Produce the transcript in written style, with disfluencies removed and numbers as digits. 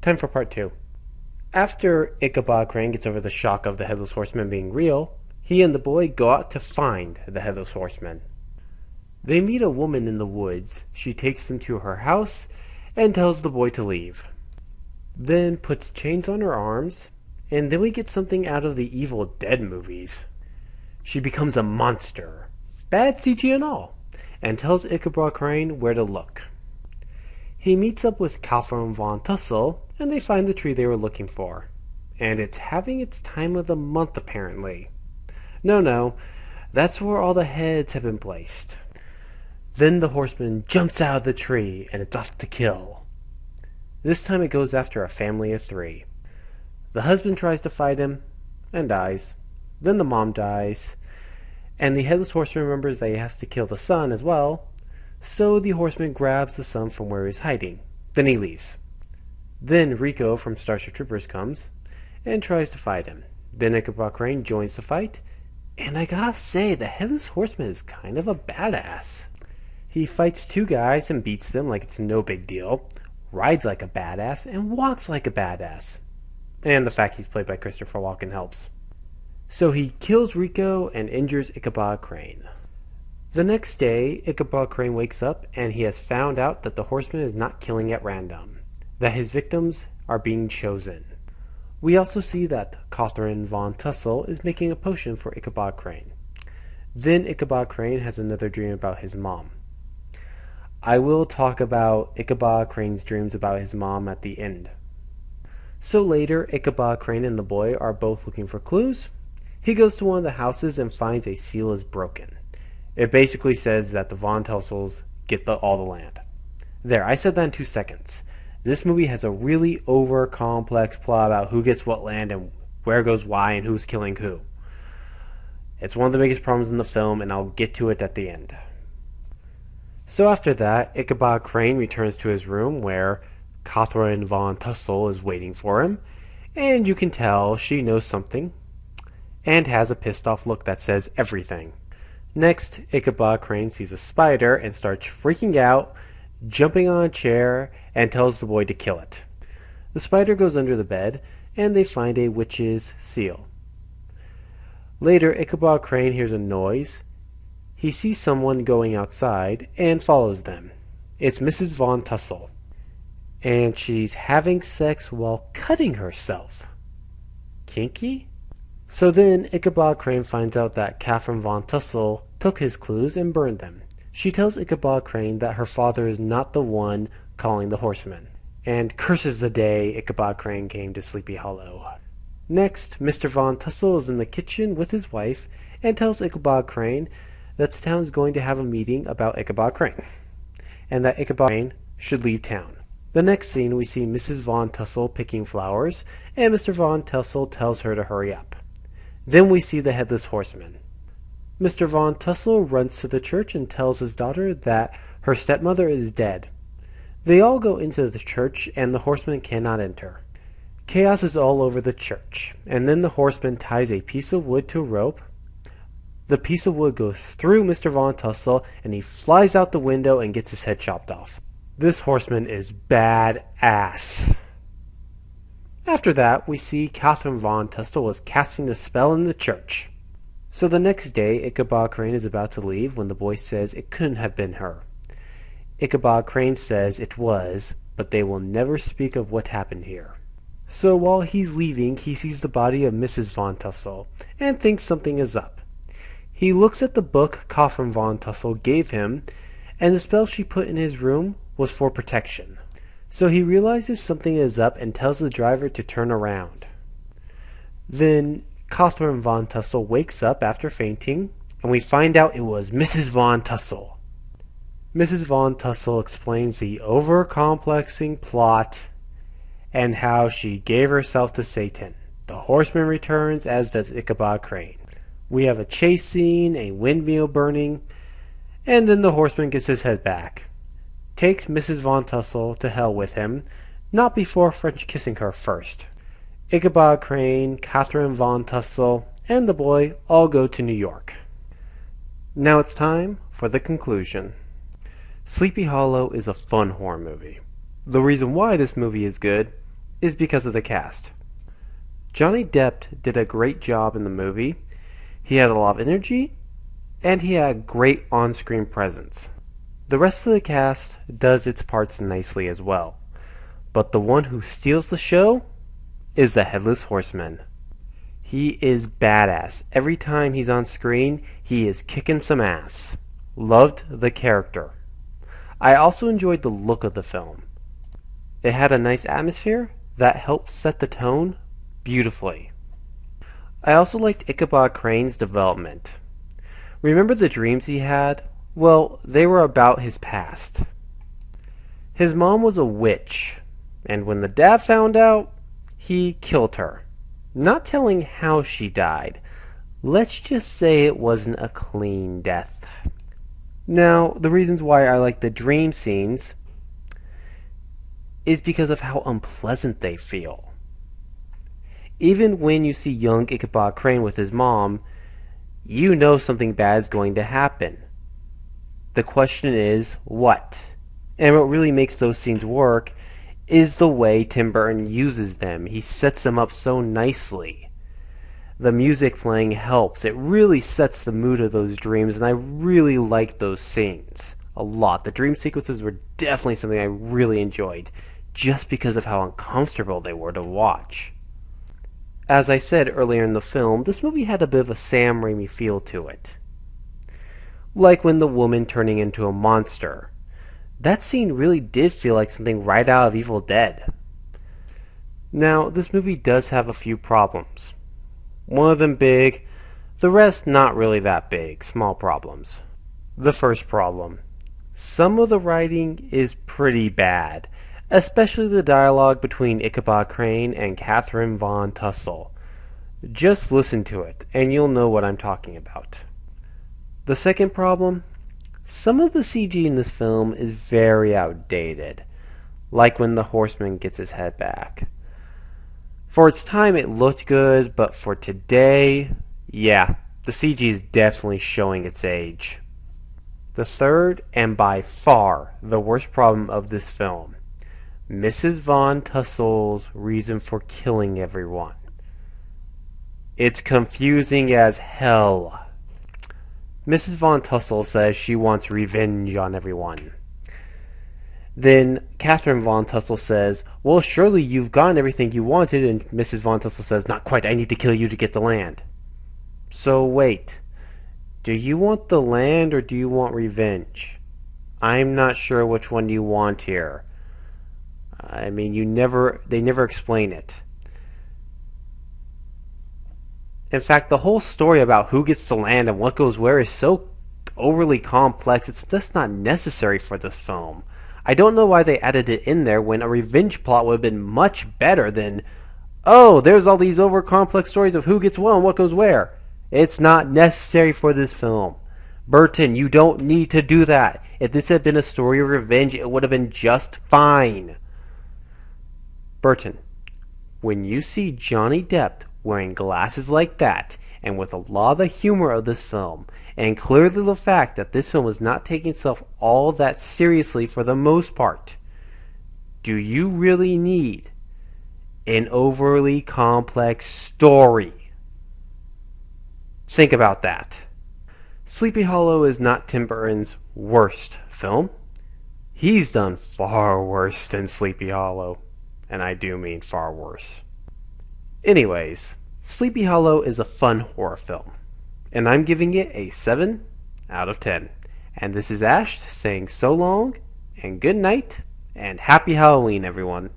Time for part two. After Ichabod Crane gets over the shock of the Headless Horseman being real, he and the boy go out to find the Headless Horseman. They meet a woman in the woods. She takes them to her house and tells the boy to leave. Then puts chains on her arms, and then we get something out of the Evil Dead movies. She becomes a monster, bad CG and all, and tells Ichabod Crane where to look. He meets up with Catherine Von Tussle, and they find the tree they were looking for. And it's having its time of the month, apparently. No, that's where all the heads have been placed. Then the horseman jumps out of the tree, and it's off to kill. This time it goes after a family of 3. The husband tries to fight him, and dies. Then the mom dies, and the Headless Horseman remembers that he has to kill the son as well, so the horseman grabs the son from where he's hiding. Then he leaves. Then Rico from Starship Troopers comes and tries to fight him. Then Ichabod Crane joins the fight, and I gotta say, the Headless Horseman is kind of a badass. He fights 2 guys and beats them like it's no big deal, rides like a badass, and walks like a badass. And the fact he's played by Christopher Walken helps. So he kills Rico and injures Ichabod Crane. The next day, Ichabod Crane wakes up and he has found out that the horseman is not killing at random, that his victims are being chosen. We also see that Catherine Von Tussle is making a potion for Ichabod Crane. Then Ichabod Crane has another dream about his mom. I will talk about Ichabod Crane's dreams about his mom at the end. So later, Ichabod Crane and the boy are both looking for clues. He goes to one of the houses and finds a seal is broken. It basically says that the Von Tussles get all the land. There, I said that in 2 seconds. This movie has a really over-complex plot about who gets what land and where goes why and who's killing who. It's one of the biggest problems in the film, and I'll get to it at the end. So after that, Ichabod Crane returns to his room where Catherine Von Tussle is waiting for him, and you can tell she knows something and has a pissed off look that says everything. Next, Ichabod Crane sees a spider and starts freaking out, jumping on a chair, and tells the boy to kill it. The spider goes under the bed, and they find a witch's seal. Later, Ichabod Crane hears a noise. He sees someone going outside and follows them. It's Mrs. Von Tussle, and she's having sex while cutting herself. Kinky? So then Ichabod Crane finds out that Catherine Von Tussle took his clues and burned them. She tells Ichabod Crane that her father is not the one calling the horseman, and curses the day Ichabod Crane came to Sleepy Hollow. Next, Mr. Von Tussle is in the kitchen with his wife and tells Ichabod Crane that the town is going to have a meeting about Ichabod Crane, and that Ichabod Crane should leave town. The next scene, we see Mrs. Von Tussle picking flowers, and Mr. Von Tussle tells her to hurry up. Then we see the Headless Horseman. Mr. Von Tussle runs to the church and tells his daughter that her stepmother is dead. They all go into the church, and the horseman cannot enter. Chaos is all over the church, and then the horseman ties a piece of wood to a rope. The piece of wood goes through Mr. Von Tussle, and he flies out the window and gets his head chopped off. This horseman is badass. After that, we see Catherine Von Tussle was casting the spell in the church. So the next day, Ichabod Crane is about to leave when the boy says it couldn't have been her. Ichabod Crane says it was, but they will never speak of what happened here. So while he's leaving, he sees the body of Mrs. Von Tussle and thinks something is up. He looks at the book Catherine Von Tussle gave him, and the spell she put in his room was for protection. So he realizes something is up and tells the driver to turn around. Then Catherine Von Tussle wakes up after fainting, and we find out it was Mrs. Von Tussle. Mrs. Von Tussle explains the over-complexing plot and how she gave herself to Satan. The horseman returns, as does Ichabod Crane. We have a chase scene, a windmill burning, and then the horseman gets his head back. Takes Mrs. Von Tussle to hell with him, not before French kissing her first. Ichabod Crane, Catherine Von Tussle, and the boy all go to New York. Now it's time for the conclusion. Sleepy Hollow is a fun horror movie. The reason why this movie is good is because of the cast. Johnny Depp did a great job in the movie. He had a lot of energy, and he had a great on-screen presence. The rest of the cast does its parts nicely as well. But the one who steals the show is the Headless Horseman. He is badass. Every time he's on screen, he is kicking some ass. Loved the character. I also enjoyed the look of the film. It had a nice atmosphere that helped set the tone beautifully. I also liked Ichabod Crane's development. Remember the dreams he had? Well, they were about his past. His mom was a witch, and when the dad found out, he killed her. Not telling how she died. Let's just say it wasn't a clean death. Now, the reasons why I like the dream scenes is because of how unpleasant they feel. Even when you see young Ichabod Crane with his mom, you know something bad is going to happen. The question is, what? And what really makes those scenes work is the way Tim Burton uses them. He sets them up so nicely. The music playing helps. It really sets the mood of those dreams, and I really like those scenes a lot. The dream sequences were definitely something I really enjoyed, just because of how uncomfortable they were to watch. As I said earlier in the film, this movie had a bit of a Sam Raimi feel to it. Like when the woman turning into a monster. That scene really did feel like something right out of Evil Dead. Now, this movie does have a few problems. One of them big, the rest not really that big, small problems. The first problem. Some of the writing is pretty bad, especially the dialogue between Ichabod Crane and Catherine Von Tussle. Just listen to it, and you'll know what I'm talking about. The second problem, some of the CG in this film is very outdated, like when the horseman gets his head back. For its time it looked good, but for today, yeah, the CG is definitely showing its age. The third, and by far the worst problem of this film, Mrs. Von Tussle's reason for killing everyone. It's confusing as hell. Mrs. Von Tussle says she wants revenge on everyone. Then Catherine Von Tussle says, well, surely you've gotten everything you wanted, and Mrs. Von Tussle says, not quite, I need to kill you to get the land. So wait, do you want the land or do you want revenge? I'm not sure which one you want here. I mean, they never explain it. In fact, the whole story about who gets the land and what goes where is so overly complex, it's just not necessary for this film. I don't know why they added it in there when a revenge plot would have been much better than, oh, there's all these over complex stories of who gets what and what goes where. It's not necessary for this film. Burton, you don't need to do that. If this had been a story of revenge, it would have been just fine. Burton, when you see Johnny Depp wearing glasses like that, and with a lot of the humor of this film, and clearly the fact that this film is not taking itself all that seriously for the most part, do you really need an overly complex story? Think about that. Sleepy Hollow is not Tim Burton's worst film. He's done far worse than Sleepy Hollow, and I do mean far worse. Anyways, Sleepy Hollow is a fun horror film, and I'm giving it a 7 out of 10. And this is Ash saying so long, and good night, and happy Halloween, everyone.